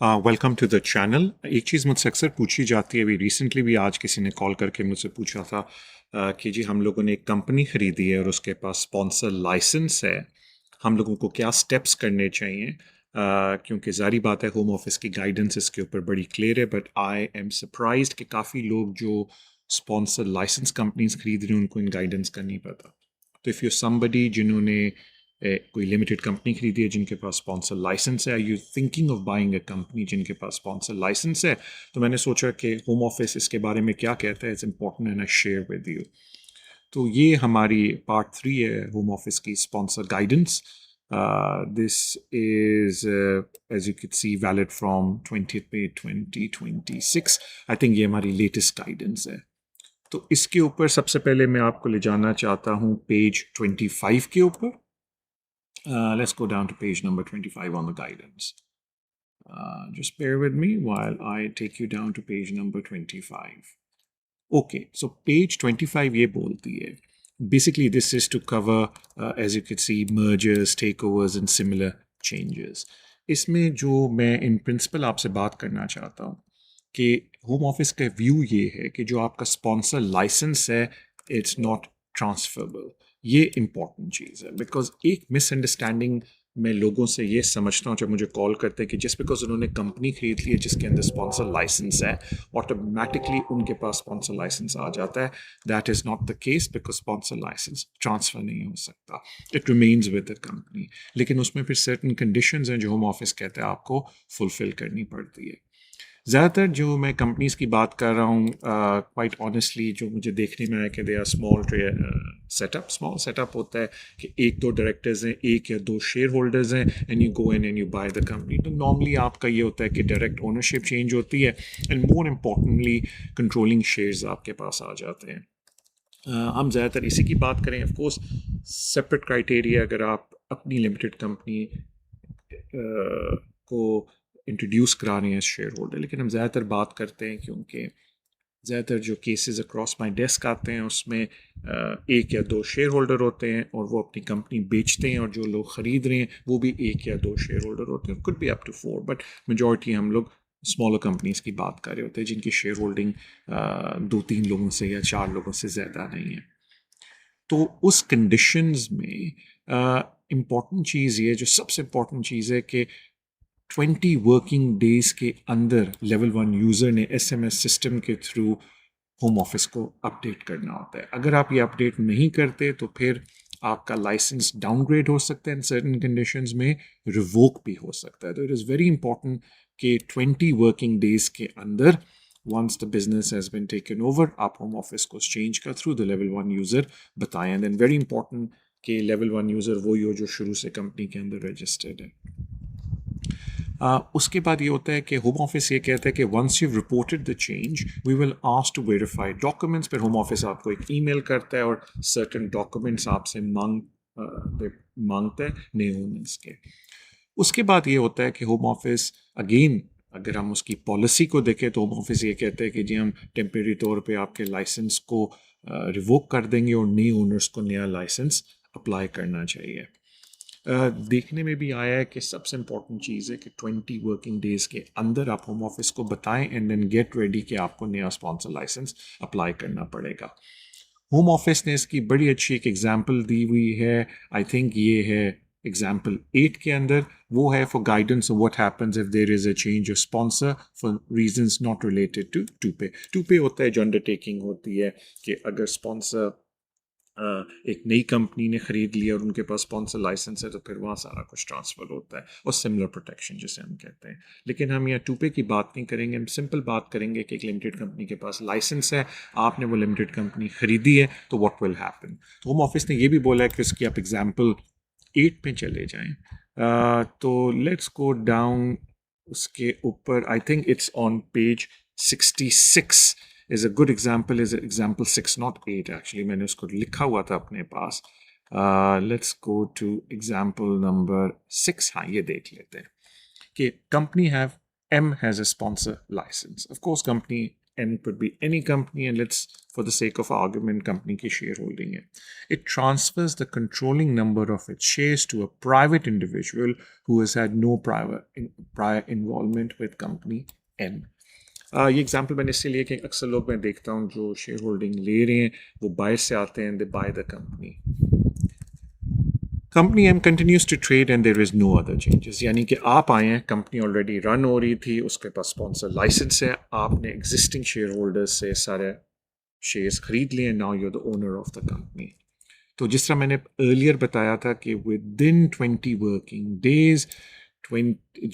Welcome to the channel. एक चीज़ मुझसे अक्सर पूछी जाती है, अभी रिसेंटली भी आज किसी ने कॉल करके मुझसे पूछा था कि जी हम लोगों ने एक कंपनी ख़रीदी है और उसके पास स्पॉन्सर लाइसेंस है, हम लोगों को क्या स्टेप्स करने चाहिए। क्योंकि ज़ाहिर बात है होम ऑफिस की गाइडेंस इसके ऊपर बड़ी क्लियर है, बट आई एम सरप्राइज्ड कि काफ़ी लोग जो स्पॉन्सर लाइसेंस कंपनीज ख़रीद रहे हैं उनको इन गाइडेंस का नहीं पता। तो इफ़ यू समबडी जिन्होंने कोई लिमिटेड कंपनी खरीदी है जिनके पास स्पॉन्सर लाइसेंस है, are you thinking of buying a company जिनके पास स्पॉन्सर लाइसेंस है, तो मैंने सोचा कि होम ऑफिस इसके बारे में क्या कहता है, it's important and I share with you. तो ये हमारी पार्ट 3 है होम ऑफिस की sponsor guidance. This is as you can see valid from 20 May 2026। I think ये हमारी लेटेस्ट गाइडेंस है। तो इसके ऊपर सबसे पहले मैं आपको ले जाना चाहता हूँ पेज 25 के ऊपर। Let's go down to page number 25 on the guidance. Just bear with me while I take you down to page number 25. Okay, so page 25 ये बोलती है, basically this is to cover as you can see mergers, takeovers and similar changes. इसमें जो मैं in principle आपसे बात करना चाहता हूँ कि होम ऑफिस का व्यू ये है कि जो आपका स्पॉन्सर लाइसेंस है इट्स नॉट ट्रांसफरेबल। ये इंपॉर्टेंट चीज़ है, बिकॉज एक मिसअंडरस्टैंडिंग मैं लोगों से ये समझता हूँ जब मुझे कॉल करते हैं कि जस्ट बिकॉज उन्होंने कंपनी खरीद ली है जिसके अंदर स्पॉन्सर लाइसेंस है ऑटोमेटिकली उनके पास स्पॉन्सर लाइसेंस आ जाता है। That is not the case, because sponsor licence transfer नहीं हो सकता, it remains with the company. लेकिन उसमें फिर सर्टन कंडीशंस हैं जो होम ऑफिस कहते हैं आपको फुलफिल करनी पड़ती है। ज़्यादातर जो मैं कंपनीज़ की बात कर रहा हूँ, क्वाइट ऑनेस्टली जो मुझे देखने में आया कि they are small setup. Small setup होता है कि एक दो डायरेक्टर्स हैं, एक या दो शेयर होल्डर्स हैं, and you go in and you bye the company. तो नॉर्मली आपका ये होता है कि डायरेक्ट ओनरशिप चेंज होती है and more importantly controlling shares आपके पास आ जाते हैं। हम ज़्यादातर इसी की बात करें। ऑफकोर्स सेपरेट क्राइटेरिया अगर आप अपनी लिमिटेड कंपनी को इंट्रोड्यूस करा रहे हैं शेयर होल्डर, लेकिन हम ज़्यादातर बात करते हैं क्योंकि ज़्यादातर जो केसेस अक्रॉस माय डेस्क आते हैं उसमें एक या दो शेयर होल्डर होते हैं और वो अपनी कंपनी बेचते हैं, और जो लोग ख़रीद रहे हैं वो भी एक या दो शेयर होल्डर होते हैं, could be up to 4, but majority हम लोग स्मॉलर कंपनीज की बात कर रहे होते हैं जिनकी शेयर होल्डिंग दो तीन लोगों से या चार लोगों से ज़्यादा नहीं है। तो उस कंडीशंस में इम्पॉर्टेंट चीज़ ये, जो सबसे इम्पॉर्टेंट चीज़ है कि 20 वर्किंग डेज के अंदर लेवल 1 यूज़र ने SMS सिस्टम के थ्रू होम ऑफिस को अपडेट करना होता है। अगर आप ये अपडेट नहीं करते तो फिर आपका लाइसेंस डाउनग्रेड हो सकता है, एंड सर्टन कंडीशंस में रिवोक भी हो सकता है। तो इट इज़ वेरी इंपॉर्टेंट कि 20 वर्किंग डेज के अंदर once the business has been taken over आप होम ऑफिस को चेंज का थ्रू द लेवल 1 यूज़र बताएं। एंड देन वेरी इंपॉर्टेंट कि लेवल 1 यूज़र वही हो जो शुरू से कंपनी के अंदर रजिस्टर्ड है। उसके बाद ये होता है कि होम ऑफिस ये कहता है कि once you reported the change we will ask to verify documents. फिर होम ऑफिस आपको एक ईमेल करता है और सर्टेन डॉक्यूमेंट्स आपसे मांगता है नए ओनर्स के। उसके बाद ये होता है कि होम ऑफिस अगेन अगर हम उसकी पॉलिसी को देखें तो होम ऑफिस ये कहते हैं कि जी हम टेम्परेरी तौर पे आपके लाइसेंस को रिवोक कर देंगे और नए ओनर्स को नया लाइसेंस अप्लाई करना चाहिए। देखने में भी आया है कि सबसे इम्पॉर्टेंट चीज़ है कि 20 वर्किंग डेज़ के अंदर आप होम ऑफिस को बताएं एंड देन गेट रेडी कि आपको नया स्पॉन्सर लाइसेंस अप्लाई करना पड़ेगा। होम ऑफिस ने इसकी बड़ी अच्छी एक एग्जांपल दी हुई है, आई थिंक ये है एग्जाम्पल 8 के अंदर। वो है for guidance of what happens if there is a change of sponsor for reasons not related to TUPE. TUPE होता है जो अंडरटेकिंग होती है कि अगर स्पॉन्सर एक नई कंपनी ने ख़रीद लिया और उनके पास स्पॉन्सर लाइसेंस है तो फिर वहाँ सारा कुछ ट्रांसफ़र होता है, और सिमिलर प्रोटेक्शन जिसे हम कहते हैं। लेकिन हम यहाँ टूपे की बात नहीं करेंगे, हम सिंपल बात करेंगे कि एक लिमिटेड कंपनी के पास लाइसेंस है, आपने वो लिमिटेड कंपनी ख़रीदी है, तो व्हाट विल हैपन। तो होम ऑफिस ने ये भी बोला है कि उसकी आप एग्जाम्पल 8 में चले जाएँ। तो लेट्स गो डाउन उसके ऊपर, I think it's on page 66 is a good example, is example 6 not 8 actually, मैंने उसको लिखा हुआ था अपने पास। let's go to example number 6। हाँ ये देख लेते हैं कि company have M has a sponsor license. Of course company M could be any company, and let's, for the sake of argument, company की shareholding है. It transfers the controlling number of its shares to a private individual who has had no prior involvement with company M. ये example मैंने इससे लिया कि अक्सर लोग मैं देखता हूँ जो शेयर होल्डिंग ले रहे हैं वो बाहर से आते हैं, they by the company. Company M continues to trade and there is no other changes. यानी कि आप आए हैं, कंपनी ऑलरेडी रन हो रही थी, उसके पास स्पॉन्सर लाइसेंस है, आपने एग्जिस्टिंग शेयर होल्डर्स से सारे शेयर्स खरीद लिए, now you are the owner of the company. तो जिस तरह मैंने अर्लियर बताया था कि विद इन 20 वर्किंग डेज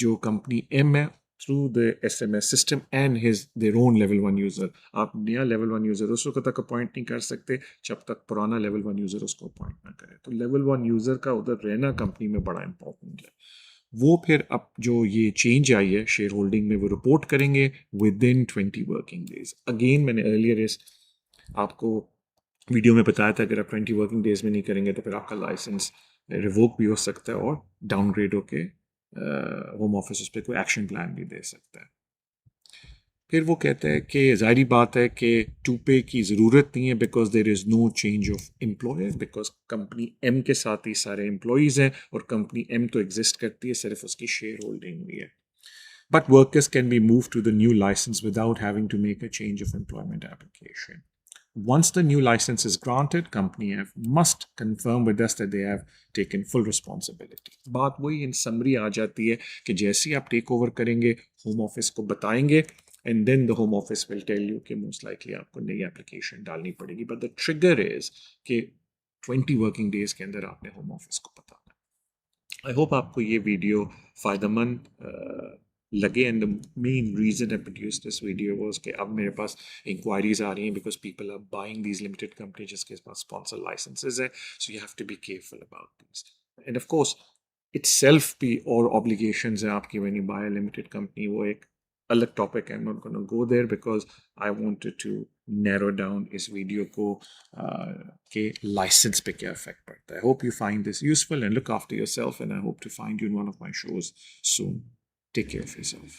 जो कंपनी एम है through the SMS system and their own level 1 user, आप नया level 1 user उस वक्त तक अपॉइंट नहीं कर सकते जब तक पुराना level 1 user उसको अपॉइंट ना करे. तो level 1 user का उधर रहना कंपनी में बड़ा इंपॉर्टेंट है. वो फिर अब जो ये चेंज आई है शेयर होल्डिंग में वो रिपोर्ट करेंगे with in 20 working days. Again मैंने अर्लियर आपको वीडियो में बताया था अगर आप 20 वर्किंग डेज में नहीं करेंगे तो फिर आपका लाइसेंस रिवोक भी हो सकता है और डाउनग्रेड होके होम ऑफिस उस पर कोई एक्शन प्लान भी दे सकता है. फिर वो कहते हैं कि ज़ाहिरी बात है कि टू पे की ज़रूरत नहीं है because there is no change of employer, because company M के साथ ही सारे एम्प्लॉयज़ हैं और कंपनी एम तो एग्जिस्ट करती है, सिर्फ उसकी शेयर होल्डिंग भी है. But workers can be moved to the new license without having to make a change of employment application. Once the new license is granted, company F must confirm with us that they have taken full responsibility. बात वही इन summary आ जाती है कि जैसे ही आप take over करेंगे home office को बताएंगे and then the home office will tell you कि most likely आपको नई एप्लीकेशन डालनी पड़ेगी. But the trigger is कि 20 working days के अंदर आपने होम ऑफिस को बताना. I hope आपको ये वीडियो फ़ायदेमंद लगे, and the main reason I produce this video was कि अब मेरे पास इंक्वायरीज आ रही हैं because people are buying these limited company जिसके पास स्पॉन्सर लाइसेंसेज है. So you have to be careful about this. And of course itself भी और ऑब्लिगेशंस हैं आपकी when you buy a limited company, वो एक अलग टॉपिक है. I am not gonna go there because I wanted to narrow down इस video को के लाइसेंस पे क्या इफेक्ट पड़ता है. Hope you find this useful and look after yourself, and I hope to find you in one of my shows soon. Take care of yourself.